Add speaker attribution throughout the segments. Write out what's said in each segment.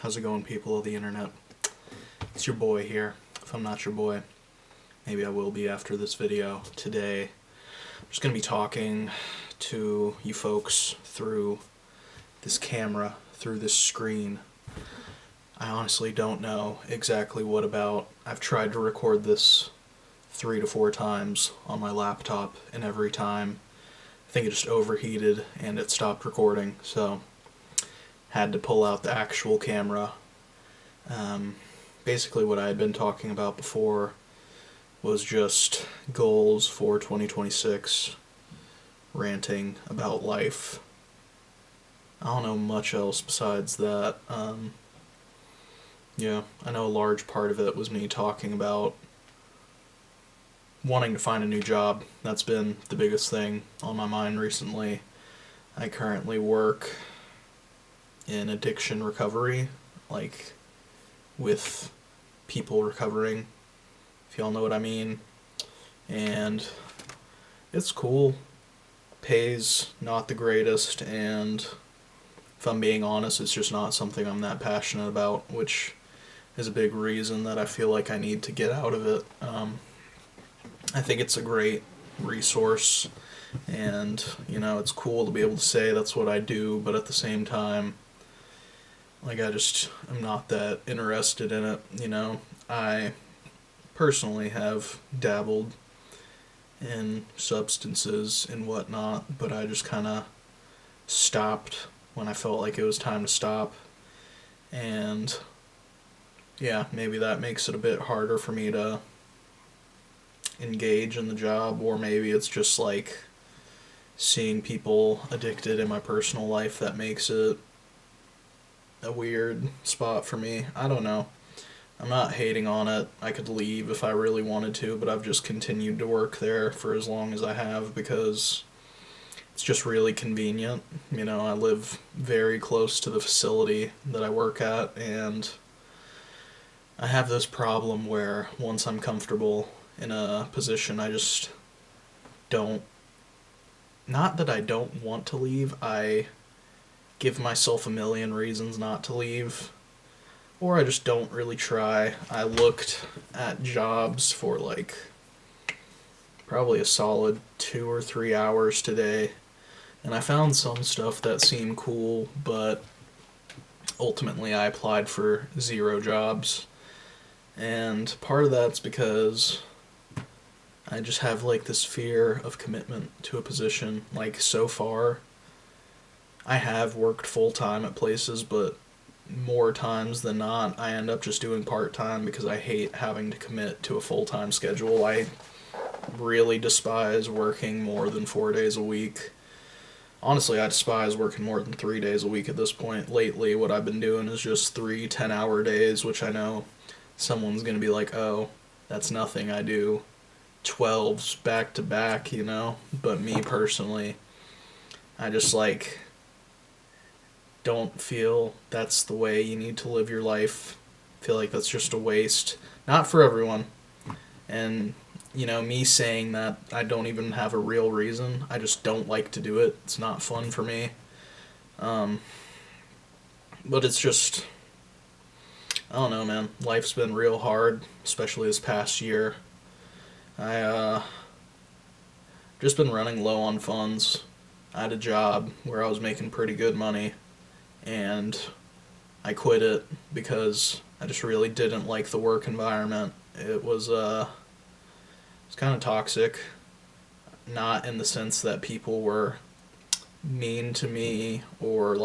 Speaker 1: How's it going, people of the internet? It's your boy here. If I'm not your boy, maybe I will be after this video. Today, I'm just going to be talking to you folks through this camera, through this screen. I honestly don't know exactly what about. I've tried to record this 3 to 4 times on my laptop, and every time I think it just overheated and it stopped recording, so had to pull out the actual camera. Basically what I had been talking about before was just goals for 2026, ranting about life. I don't know much else besides that. Yeah, I know a large part of it was me talking about wanting to find a new job. That's been the biggest thing on my mind recently. I currently work in addiction recovery, like with people recovering, if y'all know what I mean. And it's cool. Pays not the greatest, and if I'm being honest, it's just not something I'm that passionate about, which is a big reason that I feel like I need to get out of it. I think it's a great resource, and it's cool to be able to say that's what I do, but at the same time, like, I just am not that interested in it. I personally have dabbled in substances and whatnot, but I just kind of stopped when I felt like it was time to stop. And yeah, maybe that makes it a bit harder for me to engage in the job, or maybe it's just like seeing people addicted in my personal life that makes it a weird spot for me. I don't know. I'm not hating on it. I could leave if I really wanted to, but I've just continued to work there for as long as I have because it's just really convenient. I live very close to the facility that I work at, and I have this problem where once I'm comfortable in a position, I just don't, not that I don't want to leave, I give myself a million reasons not to leave, or I just don't really try. I looked at jobs for probably a solid 2 or 3 hours today, and I found some stuff that seemed cool, but ultimately I applied for 0 jobs, and part of that's because I just have this fear of commitment to a position. So far, I have worked full-time at places, but more times than not, I end up just doing part-time because I hate having to commit to a full-time schedule. I really despise working more than 4 days a week. Honestly, I despise working more than 3 days a week at this point. Lately, what I've been doing is just 3 10-hour days, which I know someone's going to be like, oh, that's nothing. I do 12s back to back, But me personally, I just don't feel that's the way you need to live your life. I feel like that's just a waste. Not for everyone. And, me saying that, I don't even have a real reason. I just don't like to do it. It's not fun for me. But it's just, I don't know, man. Life's been real hard, especially this past year. I just been running low on funds. I had a job where I was making pretty good money, and I quit it because I just really didn't like the work environment. It was kind of toxic, not in the sense that people were mean to me or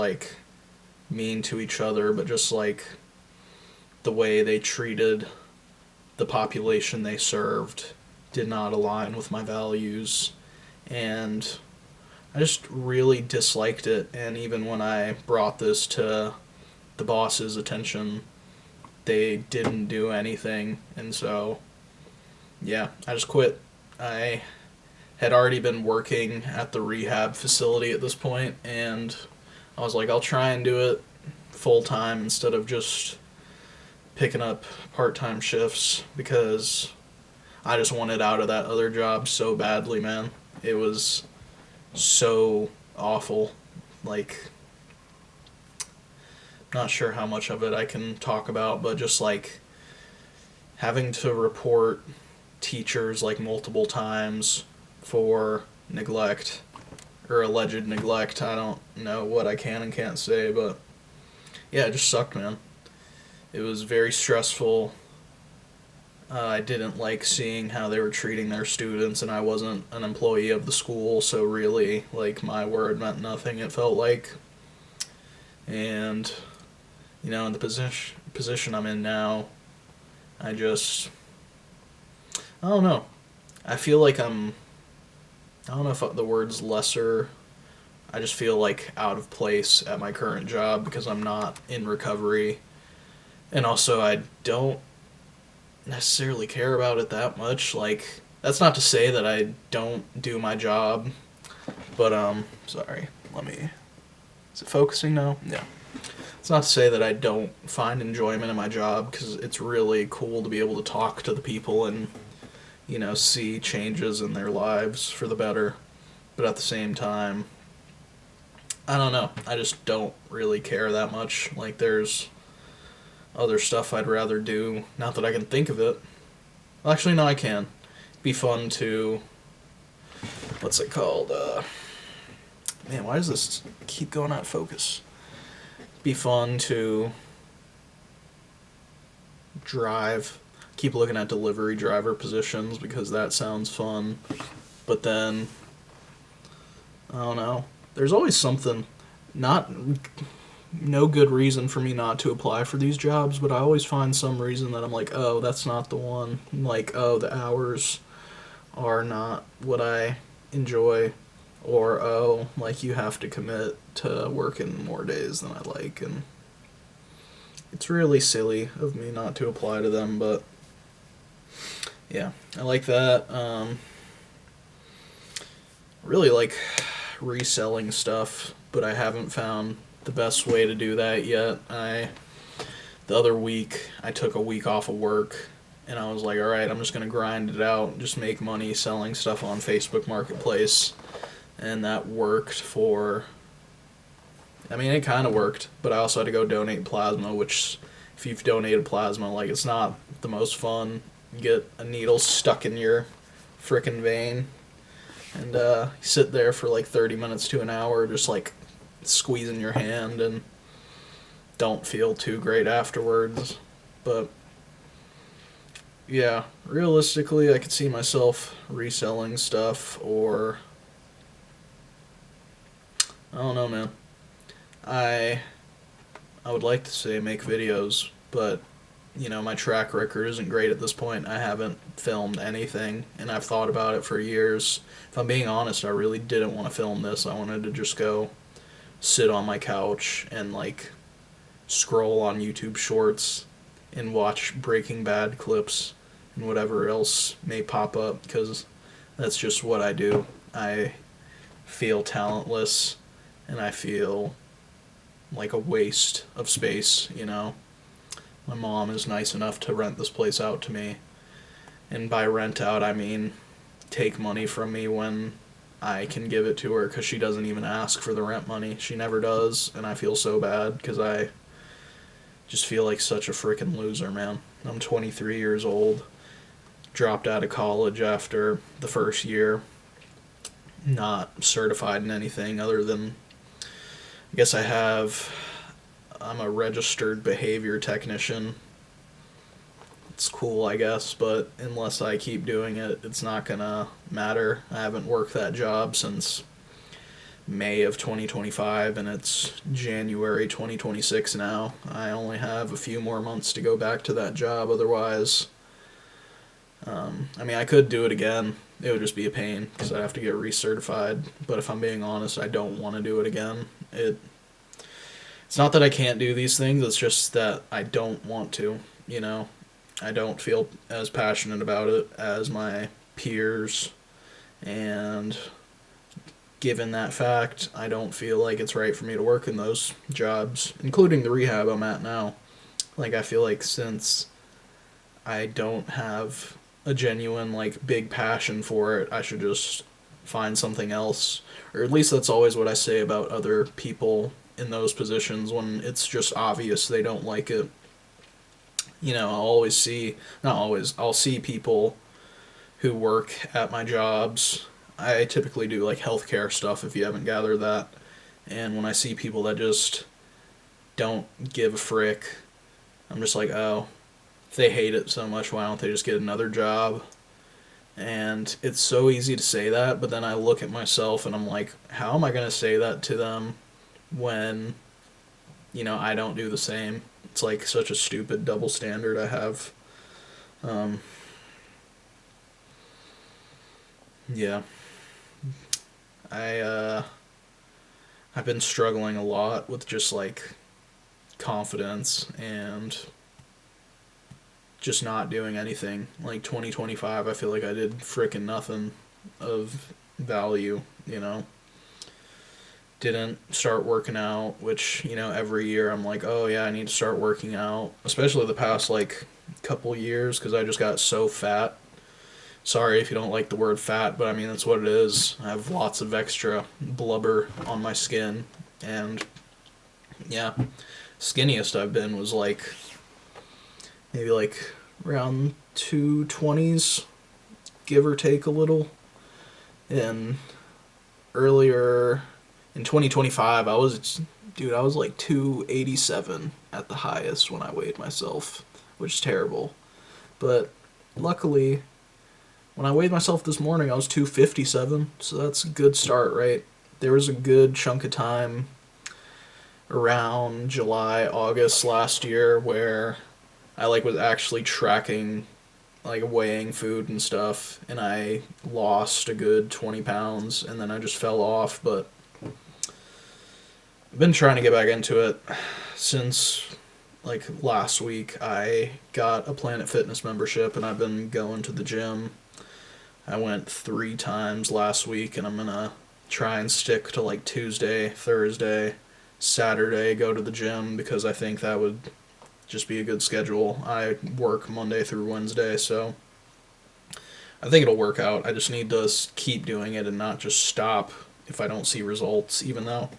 Speaker 1: mean to each other, but just the way they treated the population they served did not align with my values, and I just really disliked it. And even when I brought this to the boss's attention, they didn't do anything, and so yeah, I just quit. I had already been working at the rehab facility at this point, and I was like, I'll try and do it full time instead of just picking up part-time shifts, because I just wanted out of that other job so badly, man. It was so awful. Not sure how much of it I can talk about, but just like having to report teachers like multiple times for neglect or alleged neglect. I don't know what I can and can't say, but yeah, it just sucked, man. It was very stressful. I didn't like seeing how they were treating their students, and I wasn't an employee of the school, so really, like, my word meant nothing, it felt like. And, in the position I'm in now, I just, I don't know. I feel like I don't know if the word's lesser. I just feel like out of place at my current job because I'm not in recovery. And also, I don't necessarily care about it that much. Like, that's not to say that I don't do my job, but sorry. Is it focusing now? Yeah. It's not to say that I don't find enjoyment in my job, because it's really cool to be able to talk to the people and see changes in their lives for the better. But at the same time, I don't know. I just don't really care that much. Like, there's other stuff I'd rather do. Not that I can think of it. Well, actually, no, I can. It'd be fun to... What's it called? Man, why does this keep going out of focus? It'd be fun to drive. Keep looking at delivery driver positions because that sounds fun. But then, I don't know. There's always something. No good reason for me not to apply for these jobs, but I always find some reason that I'm like, oh, that's not the one. Like, oh, the hours are not what I enjoy. Or, oh, like, you have to commit to working more days than I like. And it's really silly of me not to apply to them, but yeah, I like that. Really like reselling stuff, but I haven't found the best way to do that yet. The other week, I took a week off of work, and I was like, alright, I'm just going to grind it out and just make money selling stuff on Facebook Marketplace. And that worked it kind of worked, but I also had to go donate plasma, which, if you've donated plasma, like, it's not the most fun. You get a needle stuck in your frickin' vein, and you sit there for like 30 minutes to an hour just like squeezing your hand and don't feel too great afterwards. But yeah, realistically, I could see myself reselling stuff, or I don't know, man. I would like to say make videos, but my track record isn't great at this point. I haven't filmed anything, and I've thought about it for years. If I'm being honest, I really didn't want to film this. I wanted to just go sit on my couch and, like, scroll on YouTube Shorts and watch Breaking Bad clips and whatever else may pop up, because that's just what I do. I feel talentless, and I feel like a waste of space, My mom is nice enough to rent this place out to me. And by rent out, I mean take money from me when I can give it to her, because she doesn't even ask for the rent money. She never does, and I feel so bad because I just feel like such a freaking loser, man. I'm 23 years old, dropped out of college after the first year, not certified in anything other than, I guess I'm a registered behavior technician. It's cool, I guess, but unless I keep doing it, it's not gonna matter. I haven't worked that job since May of 2025, and it's January 2026 now. I only have a few more months to go back to that job, otherwise, I could do it again. It would just be a pain, because I'd have to get recertified, but if I'm being honest, I don't want to do it again. It's not that I can't do these things, it's just that I don't want to, I don't feel as passionate about it as my peers, and given that fact, I don't feel like it's right for me to work in those jobs, including the rehab I'm at now. Like, I feel like since I don't have a genuine, like, big passion for it, I should just find something else. Or at least that's always what I say about other people in those positions when it's just obvious they don't like it. I'll always see, not always, I'll see people who work at my jobs. I typically do like healthcare stuff if you haven't gathered that. And when I see people that just don't give a frick, I'm just like, oh, if they hate it so much, why don't they just get another job? And it's so easy to say that, but then I look at myself and I'm like, how am I going to say that to them when, I don't do the same? It's like such a stupid double standard I have. Um, yeah. I've been struggling a lot with just like confidence and just not doing anything. Like 2025, I feel like I did frickin' nothing of value, Didn't start working out, which, every year I'm like, oh yeah, I need to start working out. Especially the past like couple years because I just got so fat. Sorry if you don't like the word fat, but I mean, that's what it is. I have lots of extra blubber on my skin. And yeah, skinniest I've been was like maybe like around 220s, give or take a little. And earlier in 2025, I was like 287 at the highest when I weighed myself, which is terrible. But luckily, when I weighed myself this morning, I was 257, so that's a good start, right? There was a good chunk of time around July, August last year where I like was actually tracking, like weighing food and stuff, and I lost a good 20 pounds, and then I just fell off, but I've been trying to get back into it since like last week. I got a Planet Fitness membership, and I've been going to the gym. I went 3 times last week, and I'm gonna try and stick to like Tuesday, Thursday, Saturday, go to the gym because I think that would just be a good schedule. I work Monday through Wednesday, so I think it'll work out. I just need to keep doing it and not just stop if I don't see results, even though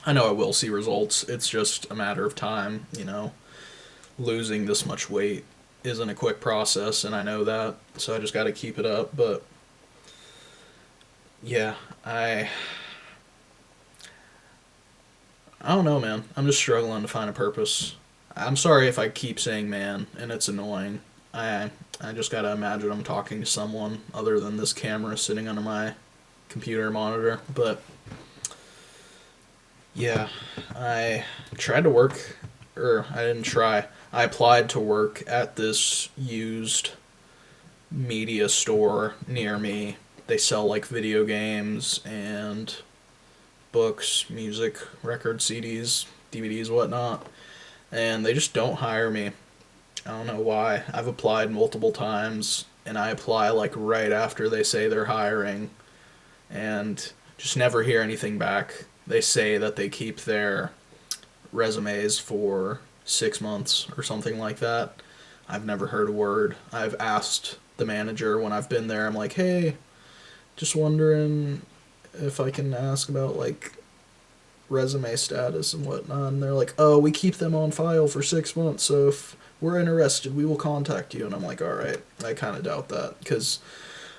Speaker 1: I know I will see results. It's just a matter of time, Losing this much weight isn't a quick process, and I know that, so I just got to keep it up. But yeah, I don't know, man. I'm just struggling to find a purpose. I'm sorry if I keep saying man, and it's annoying. I just gotta imagine I'm talking to someone other than this camera sitting under my computer monitor. But yeah, I tried to work, or I didn't try. I applied to work at this used media store near me. They sell like video games and books, music, record CDs, DVDs, whatnot. And they just don't hire me. I don't know why. I've applied multiple times, and I apply like right after they say they're hiring, and just never hear anything back. They say that they keep their resumes for 6 months or something like that. I've never heard a word. I've asked the manager when I've been there, I'm like, hey, just wondering if I can ask about like resume status and whatnot. And they're like, oh, we keep them on file for 6 months, so if we're interested, we will contact you. And I'm like, all right. I kind of doubt that, because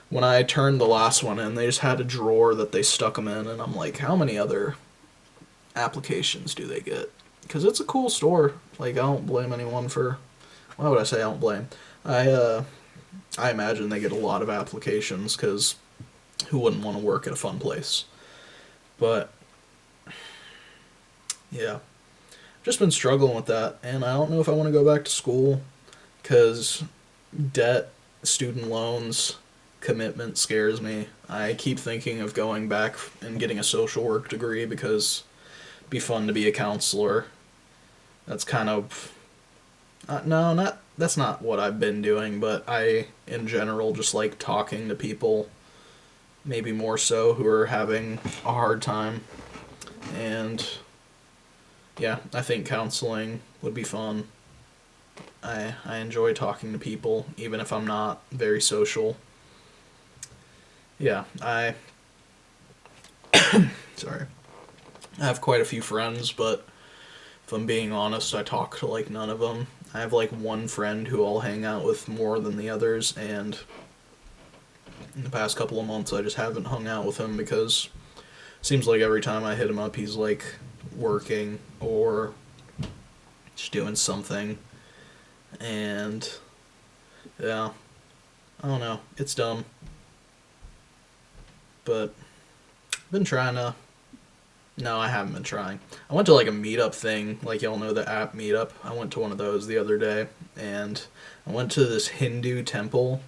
Speaker 1: when I turned the last one in, they just had a drawer that they stuck them in, and I'm like, how many other applications do they get? Because it's a cool store. Like, I don't blame anyone for... Why would I say I don't blame? I imagine they get a lot of applications, because who wouldn't want to work at a fun place? But yeah, just been struggling with that, and I don't know if I want to go back to school, because debt, student loans, commitment scares me. I keep thinking of going back and getting a social work degree because it'd be fun to be a counselor. That's kind of... no, that's not what I've been doing, but I, in general, just like talking to people, maybe more so, who are having a hard time. And yeah, I think counseling would be fun. I enjoy talking to people, even if I'm not very social. Yeah, sorry. I have quite a few friends, but if I'm being honest, I talk to like none of them. I have like one friend who I'll hang out with more than the others, and in the past couple of months I just haven't hung out with him because it seems like every time I hit him up he's like working or just doing something. And yeah, I don't know. It's dumb. But I've been trying to. No, I haven't been trying. I went to like a meetup thing, like y'all know the app Meetup. I went to one of those the other day, and I went to this Hindu temple,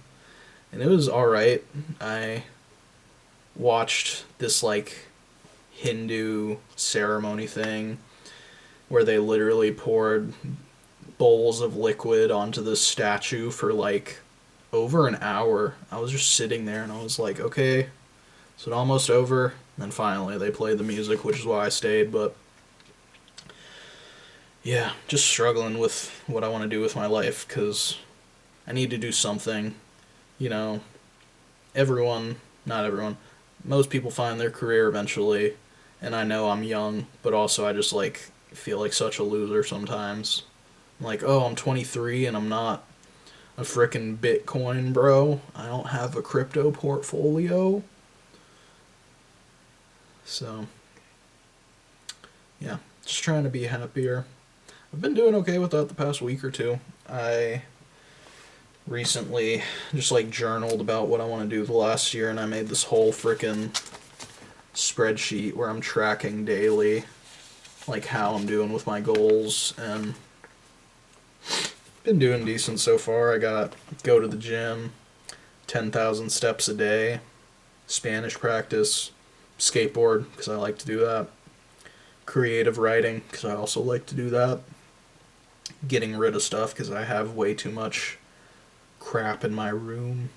Speaker 1: and it was alright. I watched this like Hindu ceremony thing where they literally poured bowls of liquid onto this statue for like over an hour. I was just sitting there and I was like, okay, is it almost over? And then finally they played the music, which is why I stayed. But yeah, just struggling with what I want to do with my life because I need to do something. You know, everyone, not everyone, most people find their career eventually. And I know I'm young, but also I just like feel like such a loser sometimes. I'm like, oh, I'm 23 and I'm not a frickin' Bitcoin bro. I don't have a crypto portfolio. So, yeah, just trying to be happier. I've been doing okay with that the past week or two. I recently just like journaled about what I want to do the last year, and I made this whole frickin' spreadsheet where I'm tracking daily like how I'm doing with my goals, and been doing decent so far. I got go to the gym, 10,000 steps a day, Spanish practice, skateboard because I like to do that, creative writing because I also like to do that, getting rid of stuff because I have way too much crap in my room,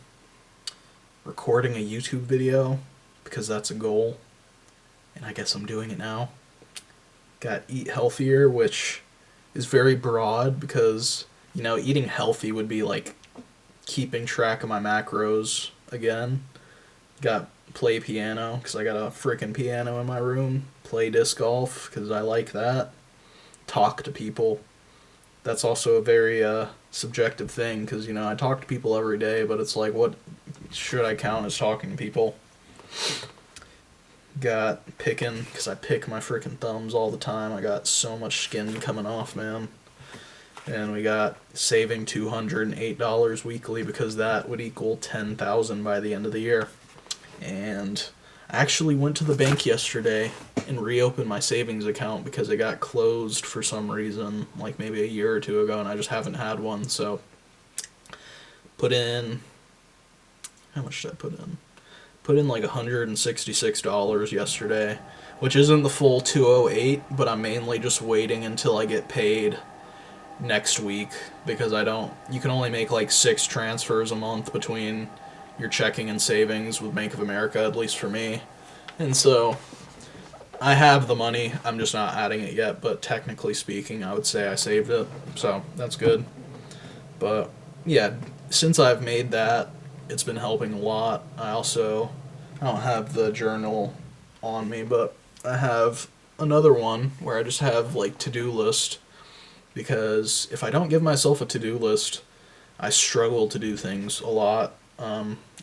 Speaker 1: recording a YouTube video because that's a goal, and I guess I'm doing it now. Got eat healthier, which is very broad because, you know, eating healthy would be like keeping track of my macros again. Got play piano because I got a freaking piano in my room. Play disc golf because I like that. Talk to people. That's also a very subjective thing because, you know, I talk to people every day, but it's like, what should I count as talking to people? Got picking because I pick my freaking thumbs all the time. I got so much skin coming off, man. And we got saving $208 weekly because that would equal $10,000 by the end of the year. And I actually went to the bank yesterday and reopened my savings account because it got closed for some reason, like maybe a year or two ago, and I just haven't had one. So put in, how much did I put in? Put in like $166 yesterday, which isn't the full 208, but I'm mainly just waiting until I get paid next week because you can only make like 6 transfers a month between your checking and savings with Bank of America, at least for me. And so I have the money, I'm just not adding it yet, but technically speaking, I would say I saved it, so that's good. But yeah, since I've made that, it's been helping a lot. I don't have the journal on me, but I have another one where I just have like to-do list, because if I don't give myself a to-do list, I struggle to do things a lot.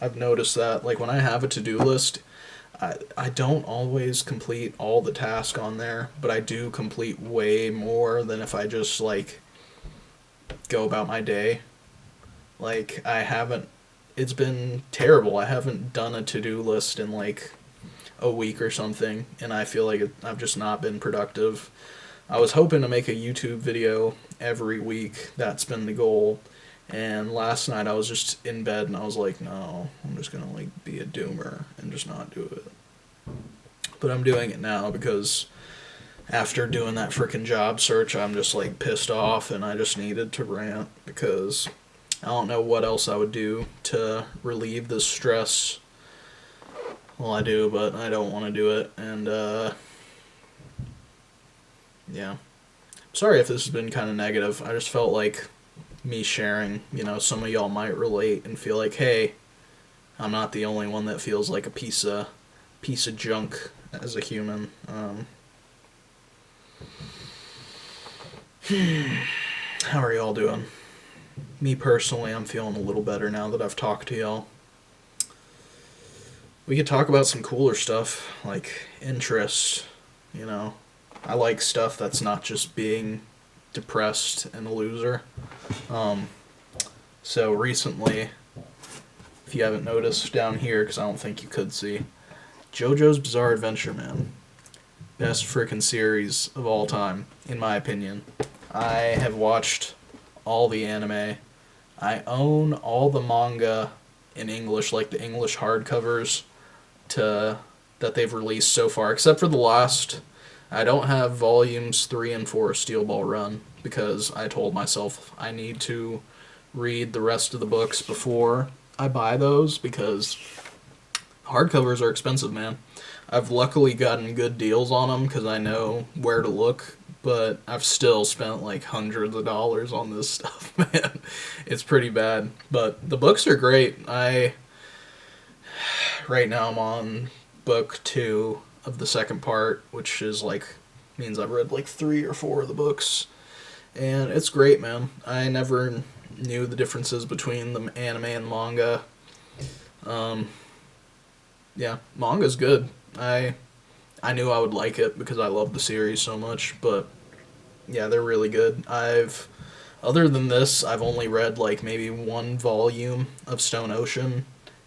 Speaker 1: I've noticed that like when I have a to-do list, I don't always complete all the tasks on there, but I do complete way more than if I just like go about my day. Like it's been terrible. I haven't done a to-do list in like a week or something, and I feel like I've just not been productive. I was hoping to make a YouTube video every week. That's been the goal. And last night I was just in bed and I was like, no, I'm just gonna like be a doomer and just not do it. But I'm doing it now because after doing that frickin' job search, I'm just like pissed off and I just needed to rant because I don't know what else I would do to relieve the stress. Well, I do, but I don't want to do it. And yeah. Sorry if this has been kind of negative. I just felt like me sharing, some of y'all might relate and feel like, hey, I'm not the only one that feels like a piece of junk as a human. How are y'all doing? Me personally, I'm feeling a little better now that I've talked to y'all. We could talk about some cooler stuff, like interest, you know. I like stuff that's not just being depressed and a loser. Um, so recently, if you haven't noticed down here, because I don't think you could see, JoJo's Bizarre Adventure, man. Best freaking series of all time, in my opinion. I have watched all the anime. I own all the manga in English, like the English hardcovers to that they've released so far, except for the last. I don't have volumes 3 and 4 of Steel Ball Run because I told myself I need to read the rest of the books before I buy those because hardcovers are expensive, man. I've luckily gotten good deals on them because I know where to look, but I've still spent like hundreds of dollars on this stuff, man. It's pretty bad, but the books are great. I right now I'm on book 2 of the second part, which is like means I've read like 3 or 4 of the books, and it's great, man. I never knew the differences between the anime and manga. Um, yeah, manga's good. I knew I would like it because I love the series so much, but yeah, they're really good. Other than this, I've only read like maybe one volume of Stone Ocean,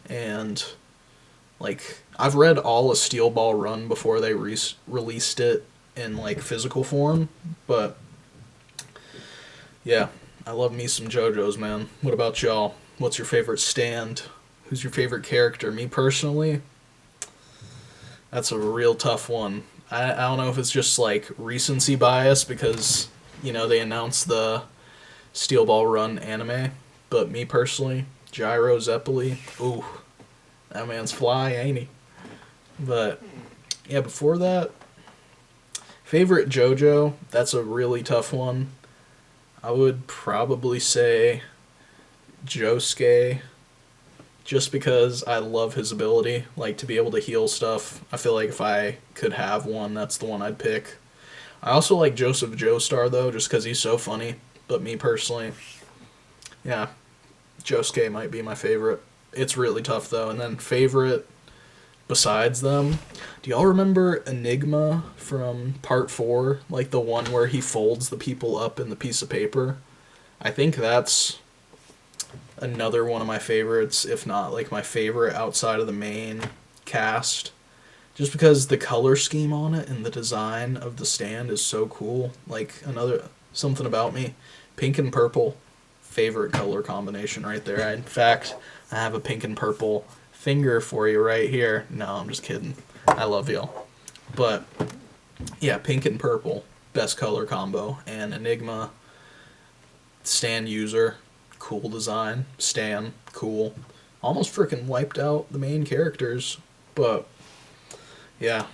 Speaker 1: and like I've read all of Steel Ball Run before they released it in like physical form, but yeah, I love me some JoJo's, man. What about y'all? What's your favorite stand? Who's your favorite character? Me personally, that's a real tough one. I don't know if it's just like recency bias because, they announced the Steel Ball Run anime, but me personally, Gyro Zeppeli, ooh, that man's fly, ain't he? But yeah, before that, favorite JoJo, that's a really tough one. I would probably say Josuke, just because I love his ability, like to be able to heal stuff. I feel like if I could have one, that's the one I'd pick. I also like Joseph Joestar though, just because he's so funny. But me personally, yeah, Josuke might be my favorite. It's really tough though. And then favorite besides them, do y'all remember Enigma from Part 4? Like the one where he folds the people up in the piece of paper? I think that's another one of my favorites, if not like my favorite outside of the main cast. Just because the color scheme on it and the design of the stand is so cool. Like another something about me, pink and purple, favorite color combination right there. In fact, I have a pink and purple finger for you right here. No, I'm just kidding. I love y'all. But yeah, pink and purple, best color combo. And Enigma, stand user, cool design. Stan, cool. Almost freaking wiped out the main characters, but yeah.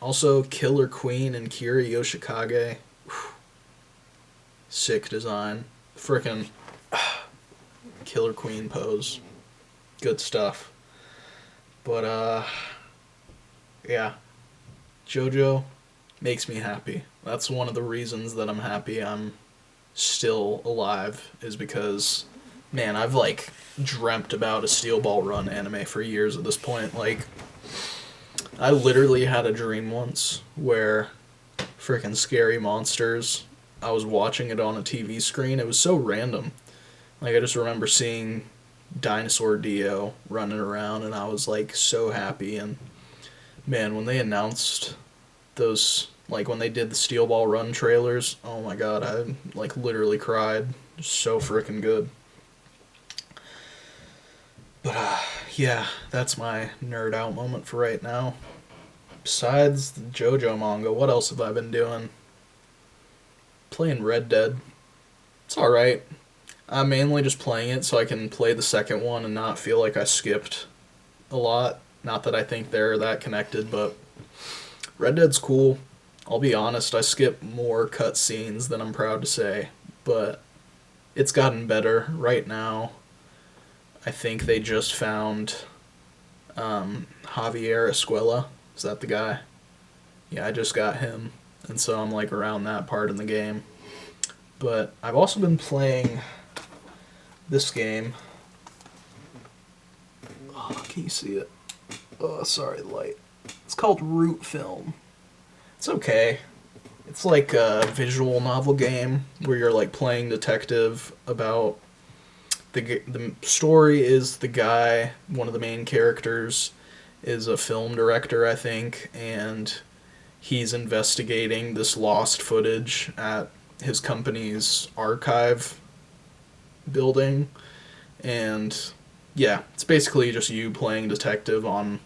Speaker 1: Also, Killer Queen and Kira Yoshikage. Whew. Sick design. Freaking Killer Queen pose. Good stuff. But, yeah. JoJo makes me happy. That's one of the reasons that I'm happy I'm still alive, is because, man, I've, like, dreamt about a Steel Ball Run anime for years at this point. Like, I literally had a dream once where freaking Scary Monsters, I was watching it on a TV screen. It was so random. Like, I just remember seeing Dinosaur Dio running around, and I was, like, so happy. And, man, when they announced those, like, when they did the Steel Ball Run trailers, oh my god, I, like, literally cried. So freaking good. But, yeah, that's my nerd out moment for right now. Besides the JoJo manga, what else have I been doing? Playing Red Dead. It's alright. I'm mainly just playing it so I can play the second one and not feel like I skipped a lot. Not that I think they're that connected, but Red Dead's cool. I'll be honest, I skip more cutscenes than I'm proud to say, but it's gotten better right now. I think they just found Javier Escuela. Is that the guy? Yeah, I just got him and so I'm like around that part in the game. But I've also been playing this game. Oh, can you see it? Oh, sorry, light. It's called Root Film. It's okay. It's like a visual novel game where you're like playing detective about the story is the guy, one of the main characters is a film director, I think, and he's investigating this lost footage at his company's archive building. And yeah, it's basically just you playing detective on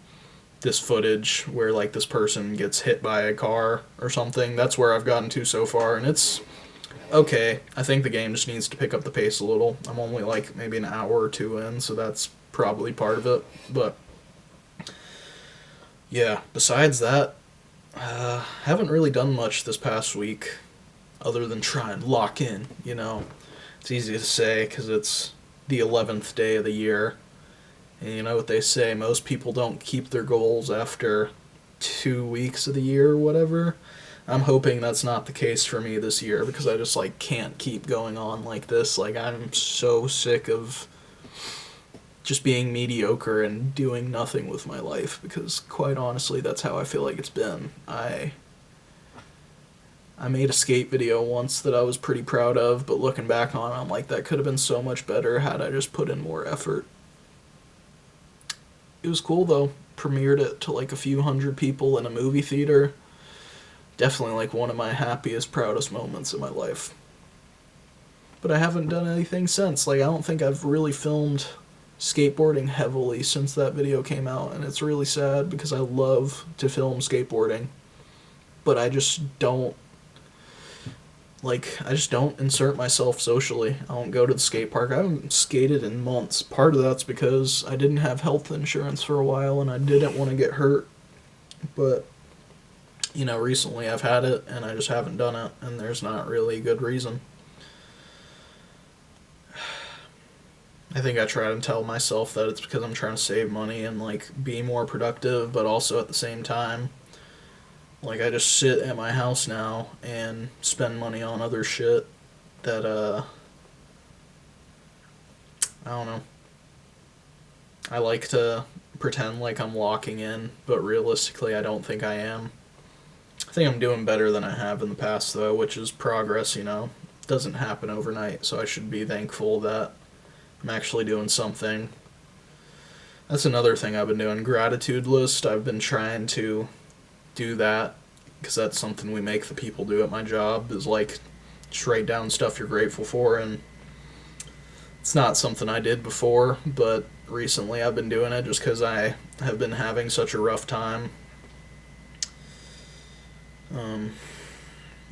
Speaker 1: this footage where like this person gets hit by a car or something. That's where I've gotten to so far, and it's okay. I think the game just needs to pick up the pace a little. I'm only like maybe an hour or two in, so that's probably part of it. But yeah, besides that, haven't really done much this past week other than try and lock in, you know. It's easy to say because it's the 11th day of the year. And you know what they say, most people don't keep their goals after 2 weeks of the year or whatever. I'm hoping that's not the case for me this year because I just like can't keep going on like this. Like I'm so sick of just being mediocre and doing nothing with my life because quite honestly that's how I feel like it's been. I made a skate video once that I was pretty proud of, but looking back on it, I'm like that could have been so much better had I just put in more effort. It was cool though. Premiered it to like a few hundred people in a movie theater. Definitely like one of my happiest, proudest moments in my life. But I haven't done anything since. Like I don't think I've really filmed skateboarding heavily since that video came out, and it's really sad because I love to film skateboarding. But I just don't insert myself socially. I don't go to the skate park. I haven't skated in months. Part of that's because I didn't have health insurance for a while and I didn't want to get hurt. But, you know, recently I've had it and I just haven't done it, and there's not really a good reason. I think I try to tell myself that it's because I'm trying to save money and, like, be more productive, but also at the same time, like, I just sit at my house now and spend money on other shit that, I don't know. I like to pretend like I'm locking in, but realistically, I don't think I am. I think I'm doing better than I have in the past, though, which is progress, you know. It doesn't happen overnight, so I should be thankful that I'm actually doing something. That's another thing I've been doing. Gratitude list. I've been trying to do that because that's something we make the people do at my job is like just write down stuff you're grateful for, and it's not something I did before, but recently I've been doing it just because I have been having such a rough time.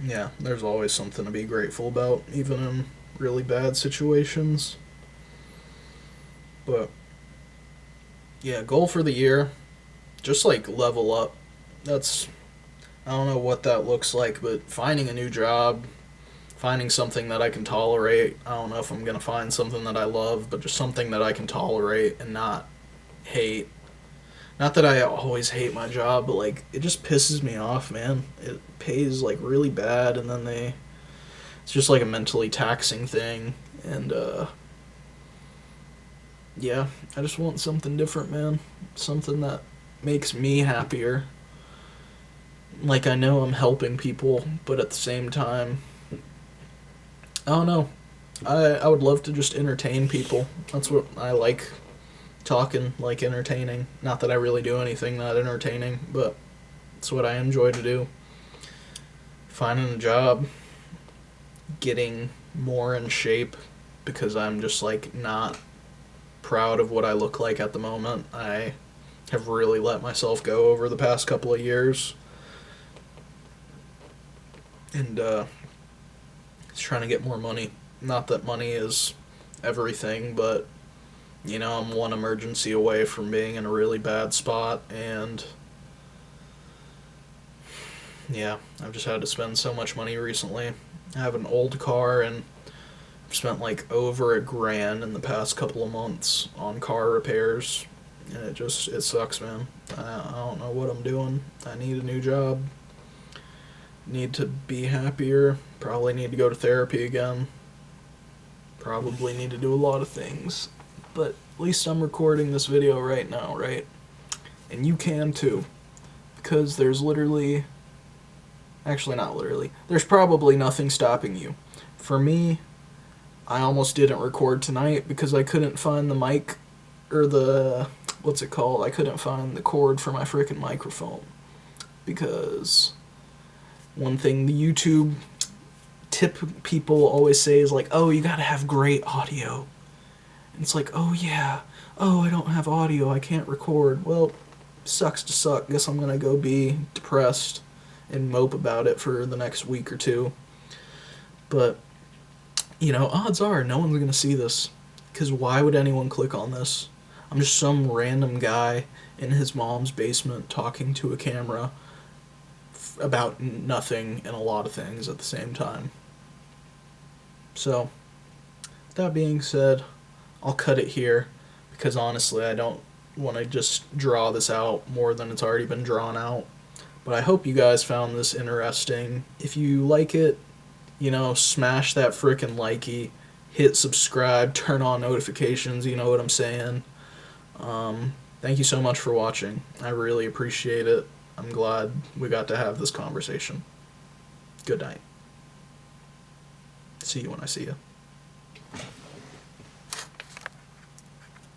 Speaker 1: Yeah, there's always something to be grateful about, even in really bad situations. But yeah, goal for the year, just like level up. That's I don't know what that looks like, but finding a new job, finding something that I can tolerate. I don't know if I'm gonna find something that I love, but just something that I can tolerate and not hate. Not that I always hate my job, but like it just pisses me off, man. It pays like really bad, and then it's just like a mentally taxing thing, and yeah, I just want something different, man. Something that makes me happier. Like I know I'm helping people, but at the same time, I don't know. I would love to just entertain people. That's what I like. Talking, like entertaining. Not that I really do anything that entertaining, but it's what I enjoy to do. Finding a job, getting more in shape because I'm just like not proud of what I look like at the moment. I have really let myself go over the past couple of years. And just trying to get more money. Not that money is everything, but you know, I'm one emergency away from being in a really bad spot, and yeah, I've just had to spend so much money recently. I have an old car, and I've spent like over $1,000 in the past couple of months on car repairs, and it sucks, man. I don't know what I'm doing. I need a new job. need to be happier. Probably need to go to therapy again. Probably need to do a lot of things. But at least I'm recording this video right now, right? And you can too. Because there's literally... Actually, not literally. There's probably nothing stopping you. For me, I almost didn't record tonight because I couldn't find the mic, or the... What's it called? I couldn't find the cord for my frickin' microphone. Because one thing the YouTube tip people always say is like, oh, you gotta have great audio. And it's like, oh yeah, oh, I don't have audio, I can't record. Well, sucks to suck. Guess I'm gonna go be depressed and mope about it for the next week or two. But, you know, odds are no one's gonna see this. Because why would anyone click on this? I'm just some random guy in his mom's basement talking to a camera about nothing and a lot of things at the same time. So, that being said, I'll cut it here because honestly I don't want to just draw this out more than it's already been drawn out. But I hope you guys found this interesting. If you like it, you know, smash that frickin' likey, hit subscribe, turn on notifications, you know what I'm saying. Thank you so much for watching. I really appreciate it. I'm glad we got to have this conversation. Good night. See you when I see you.